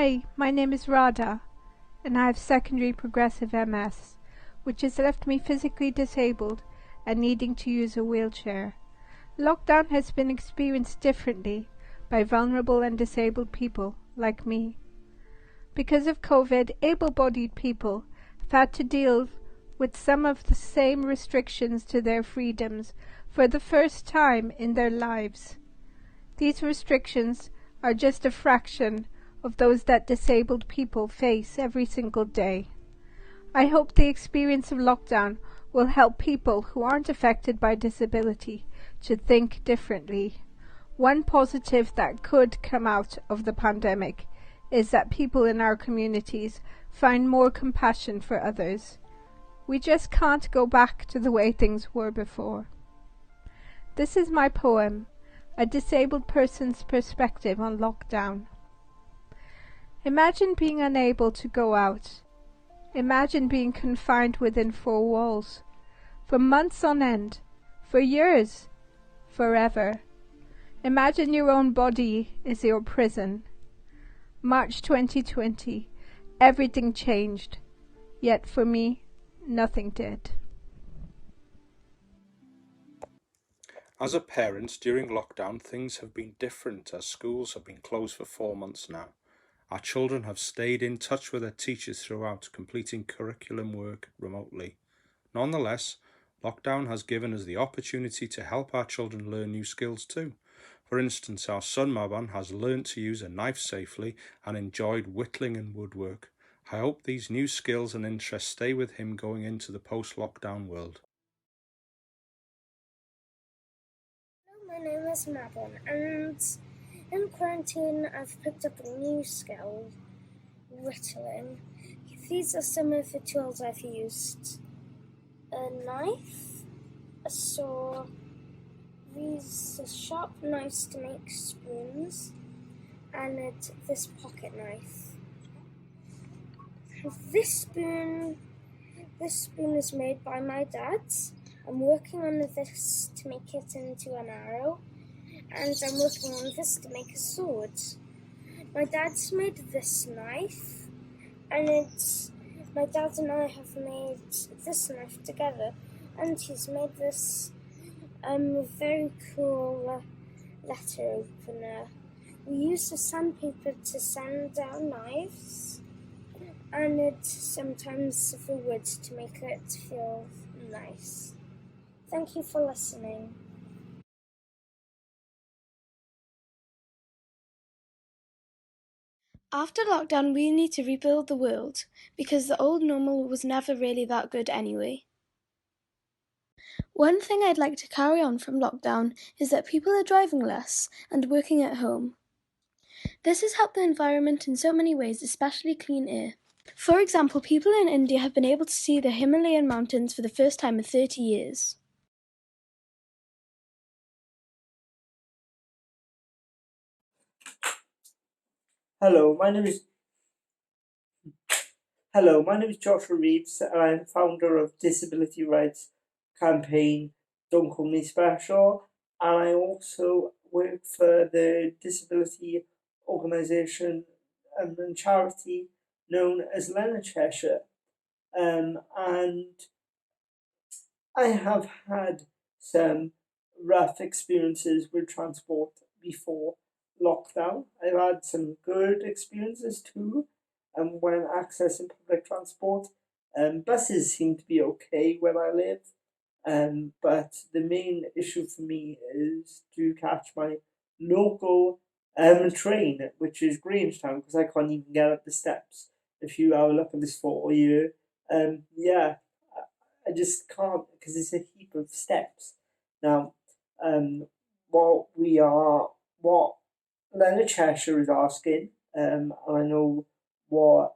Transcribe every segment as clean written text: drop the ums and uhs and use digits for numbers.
Hi, my name is Radha, and I have secondary progressive MS, which has left me physically disabled and needing to use a wheelchair. Lockdown has been experienced differently by vulnerable and disabled people like me. Because of COVID, able-bodied people have had to deal with some of the same restrictions to their freedoms for the first time in their lives. These restrictions are just a fraction of those that disabled people face every single day. I hope the experience of lockdown will help people who aren't affected by disability to think differently. One positive that could come out of the pandemic is that people in our communities find more compassion for others. We just can't go back to the way things were before. This is my poem, A Disabled Person's Perspective on Lockdown. Imagine being unable to go out. Imagine being confined within four walls, for months on end, for years, forever. Imagine your own body is your prison. March 2020, everything changed, yet for me, nothing did. As a parent, during lockdown, things have been different as schools have been closed for 4 months now. Our children have stayed in touch with their teachers throughout, completing curriculum work remotely. Nonetheless, lockdown has given us the opportunity to help our children learn new skills too. For instance, our son Maban has learned to use a knife safely and enjoyed whittling and woodwork. I hope these new skills and interests stay with him going into the post-lockdown world. My name is Madeline, and in quarantine I've picked up a new skill, whittling. These are some of the tools I've used. A knife, a saw, these sharp knives to make spoons, and this pocket knife. This spoon is made by my dad. I'm working on this to make it into an arrow, and I'm working on this to make a sword. My dad's made this knife, and my dad and I have made this knife together, and he's made this very cool letter opener. We use the sandpaper to sand down knives, and sometimes the wood to make it feel nice. Thank you for listening. After lockdown, we need to rebuild the world, because the old normal was never really that good anyway. One thing I'd like to carry on from lockdown is that people are driving less and working at home. This has helped the environment in so many ways, especially clean air. For example, people in India have been able to see the Himalayan mountains for the first time in 30 years. Hello, my name is Joshua Reeves, and I'm founder of disability rights campaign Don't Call Me Special, and I also work for the disability organisation and charity known as Leonard Cheshire. And I have had some rough experiences with transport before lockdown. I've had some good experiences too. When accessing public transport, buses seem to be okay where I live. But the main issue for me is to catch my local train, which is Grangetown, because I can't even get up the steps. If you have a look at this photo here, yeah, I just can't because it's a heap of steps. Now, what Leonard Cheshire is asking, and I know what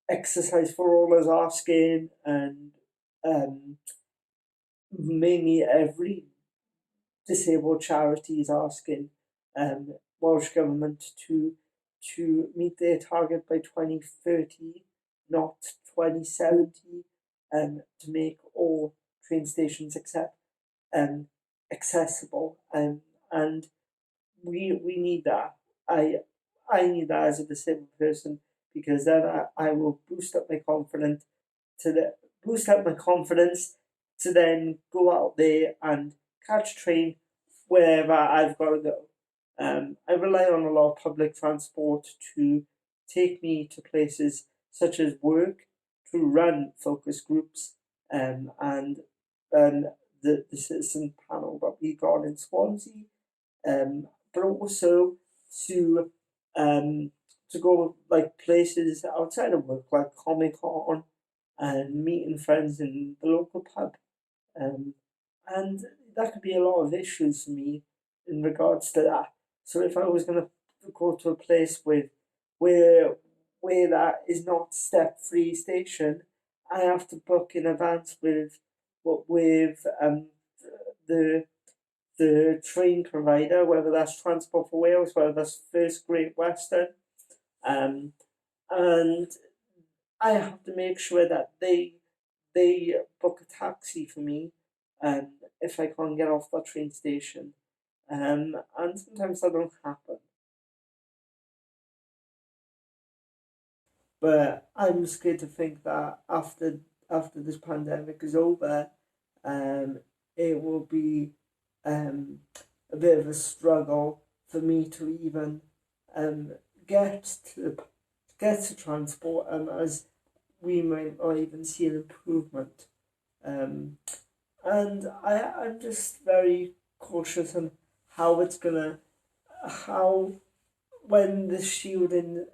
Exercise for All is asking, and mainly every disabled charity is asking Welsh Government to meet their target by 2030, not 2070, to make all train stations accessible, and we need that. I need that as a disabled person, because then I will boost up my confidence to then go out there and catch a train wherever I've got to go. I rely on a lot of public transport to take me to places such as work, to run focus groups, and the citizen panel that we got in Swansea, but also to um, to go like places outside of work, like Comic Con, and meeting friends in the local pub. Um, and that could be a lot of issues for me in regards to that. So if I was going to go to a place where where that is not step free station, I have to book in advance with the train provider, whether that's Transport for Wales, whether that's First Great Western, and I have to make sure that they book a taxi for me, if I can't get off that train station, and sometimes that don't happen. But I'm scared to think that after this pandemic is over, it will be a bit of a struggle for me to even get to transport, as we might not even see an improvement. And I'm just very cautious on how it's gonna how when the shielding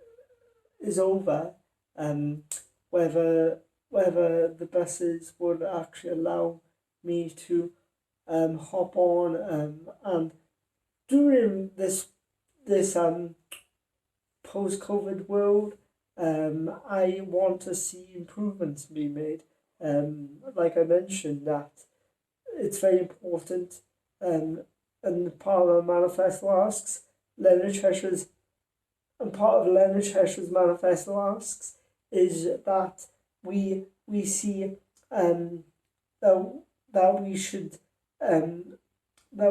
is over, um, whether the buses would actually allow me to hop on, and during this post COVID world, I want to see improvements being made. Like I mentioned, that it's very important, and part of the manifesto asks Leonard Cheshire's and part of Leonard Cheshire's manifesto asks is that we see that that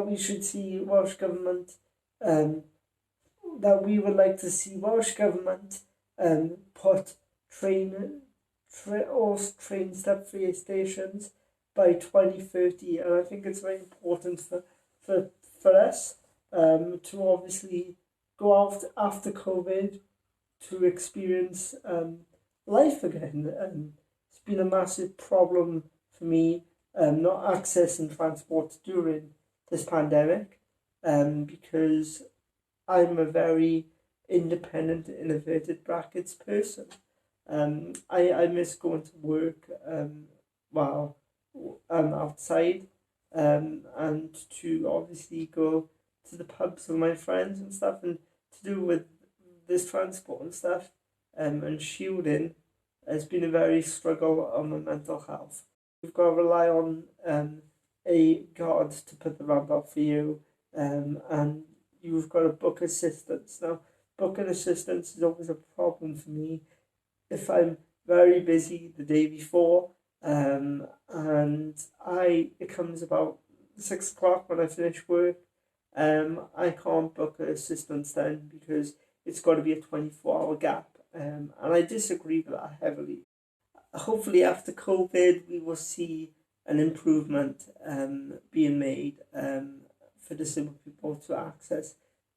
we should see Welsh government, that we would like to see Welsh government put all train step free stations by 2030, and I think it's very important for us to obviously go out after COVID to experience life again. It's been a massive problem for me, not accessing transport during this pandemic, because I'm a very independent, in inverted brackets, person. I miss going to work while outside, and to obviously go to the pubs with my friends and stuff, and to do with this transport and stuff, and shielding has been a very struggle on my mental health. You've got to rely on a God to put the ramp up for you, and you've got to book assistance. Now, booking assistance is always a problem for me if I'm very busy the day before, and it comes about 6 o'clock when I finish work. I can't book assistance then, because it's got to be a 24-hour gap, and I disagree with that heavily. Hopefully after COVID we will see an improvement being made for disabled people to access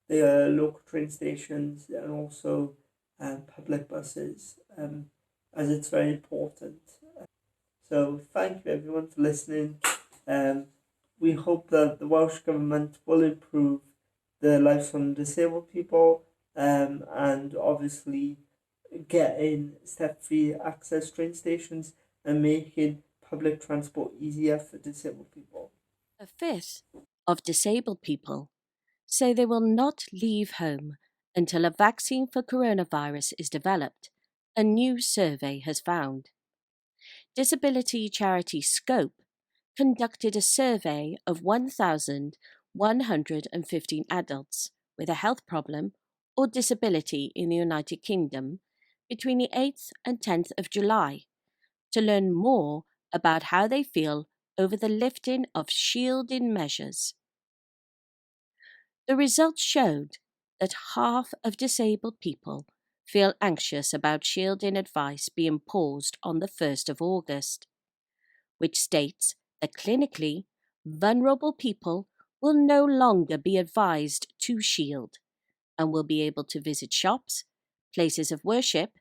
the local train stations, and also public buses, as it's very important. So thank you everyone for listening. We hope that the Welsh Government will improve the lives of disabled people, and obviously getting step-free access train stations and making public transport easier for disabled people. A fifth of disabled people say they will not leave home until a vaccine for coronavirus is developed, a new survey has found. Disability charity Scope conducted a survey of 1,115 adults with a health problem or disability in the United Kingdom between the 8th and 10th of July to learn more about how they feel over the lifting of shielding measures. The results showed that half of disabled people feel anxious about shielding advice being paused on the 1st of August, which states that clinically vulnerable people will no longer be advised to shield and will be able to visit shops, places of worship,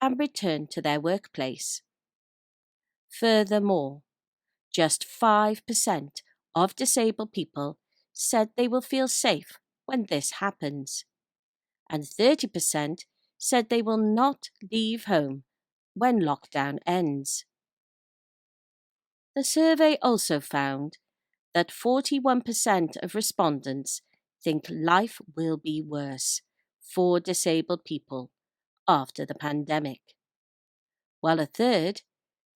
and return to their workplace. Furthermore, just 5% of disabled people said they will feel safe when this happens, and 30% said they will not leave home when lockdown ends. The survey also found that 41% of respondents think life will be worse for disabled people after the pandemic, while a third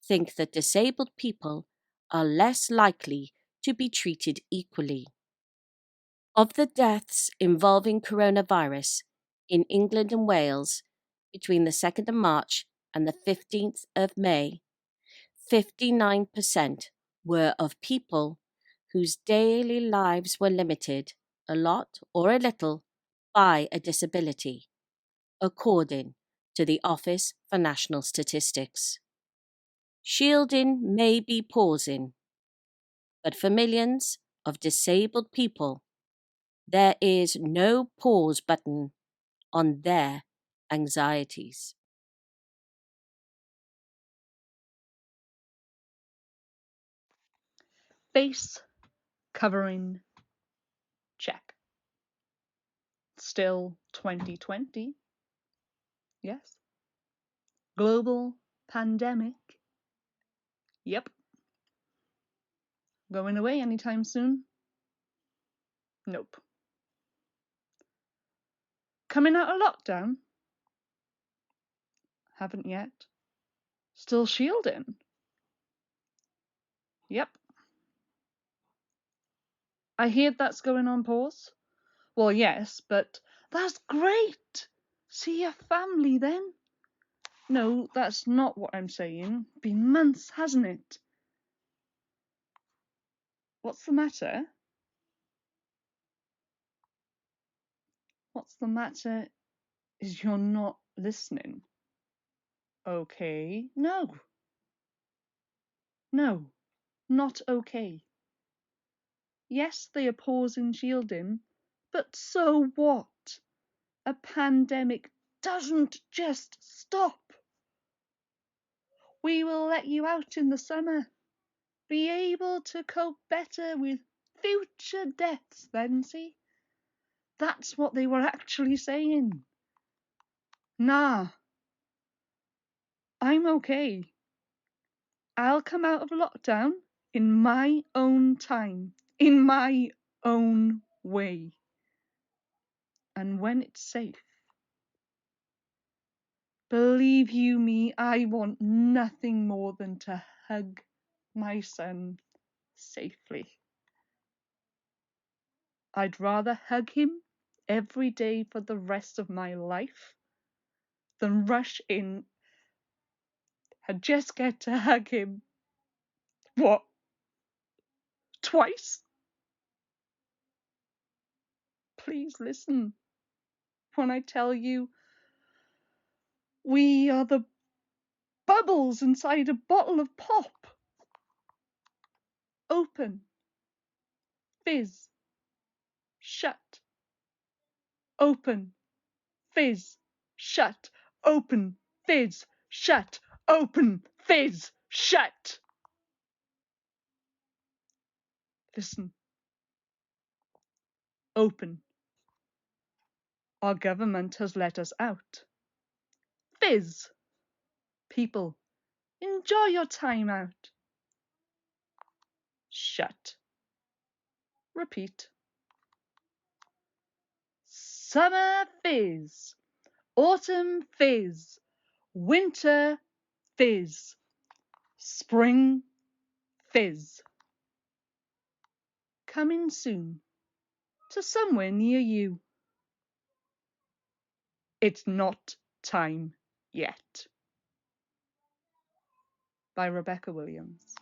think that disabled people are less likely to be treated equally. Of the deaths involving coronavirus in England and Wales between the 2nd of March and the 15th of May, 59% were of people whose daily lives were limited, a lot or a little, by a disability, according to the Office for National Statistics. Shielding may be pausing, but for millions of disabled people, there is no pause button on their anxieties. Face covering check. Still 2020. Yes. Global pandemic. Yep. Going away anytime soon? Nope. Coming out of lockdown? Haven't yet. Still shielding? Yep. I hear that's going on pause. Well, yes, but that's great. See your family then. No, that's not what I'm saying. Been months, hasn't it? What's the matter? What's the matter is you're not listening. Okay. No. No, not okay. Yes, they are pausing shielding, but so what? A pandemic doesn't just stop. We will let you out in the summer. Be able to cope better with future deaths then, see? That's what they were actually saying. Nah, I'm okay. I'll come out of lockdown in my own time, in my own way. And when it's safe. Believe you me, I want nothing more than to hug my son safely. I'd rather hug him every day for the rest of my life than rush in and just get to hug him. What? Twice? Please listen when I tell you we are the bubbles inside a bottle of pop. Open. Fizz. Shut. Open. Fizz. Shut. Open. Fizz. Shut. Open. Fizz. Shut. Listen. Open. Our government has let us out. Fizz. People, enjoy your time out. Shut. Repeat. Summer fizz. Autumn fizz. Winter fizz. Spring fizz. Coming soon to somewhere near you. It's not time yet. By Rebecca Williams.